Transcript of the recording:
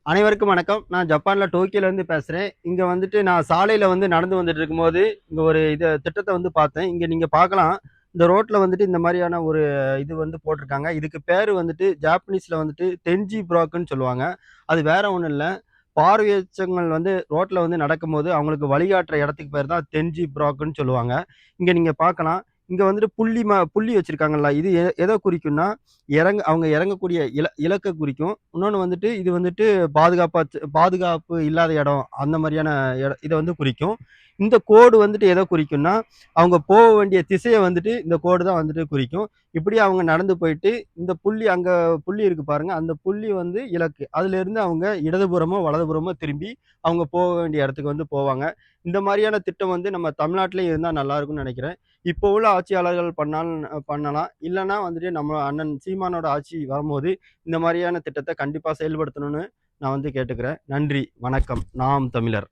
அனைவருக்கும் வணக்கம். நான் ஜப்பான்ல டோக்கியோலேருந்து பேசுறேன். இங்க வந்துட்டு நான் சாலையில நடந்து வந்துட்டு இருக்கும்போது, இங்க ஒரு திட்டத்த பார்த்தேன். இங்க நீங்க பார்க்கலாம். இந்த ரோட்ல இந்த மாரியான ஒரு போட்டிருக்காங்க. இதுக்கு பேரு ஜாப்பனீஸ்ல தென்ஜி ப்ராக்குன்னு சொல்லுவாங்க. அது வேற ஒண்ணும் இல்ல. பார்வையற்றவங்கள் ரோட்ல நடக்கும்போது, அவங்களுக்கு வழிகாட்டுற இடத்துக்கு பேரு தான் தென்ஜி ப்ராக்குன்னு சொல்லுவாங்க. இங்க நீங்க பார்க்கலாம். இங்க புள்ளி வச்சிருக்காங்கல்ல, இது எத குறிக்கும்னா, அவங்க இறங்கக்கூடிய இலக்க குறிக்கும். இன்னொன்னு இது பாதுகாப்பு இல்லாத இடம் அந்த மாதிரியான இத குறிக்கும். இந்த கோடு எதை குறிக்கும்னா, அவங்க போக வேண்டிய திசைய இந்த கோடு தான் குறிக்கும். இப்படி அவங்க நடந்து போயிட்டு அங்க புள்ளி இருக்கு பாருங்க. அந்த புள்ளி இலக்கு. அதிலிருந்து அவங்க இடதுபுறமோ, வலதுபுறமோ திரும்பி அவங்க போக வேண்டிய இடத்துக்கு போவாங்க. இந்த மாரியான திட்டம் நம்ம தமிழ்நாட்டிலயும் இருந்தா நல்லா இருக்கும்னு நினைக்கிறேன். இப்போ உள்ள ஆட்சியாளர்கள் பண்ணலாம். இல்லன்னா நம்ம அண்ணன் சீமானோட ஆட்சி வரும்போது இந்த மாரியான திட்டத்த கண்டிப்பா செயல்படுத்தணும்னு நான் கேட்டுக்கிறேன். நன்றி, வணக்கம். நாம் தமிழர்.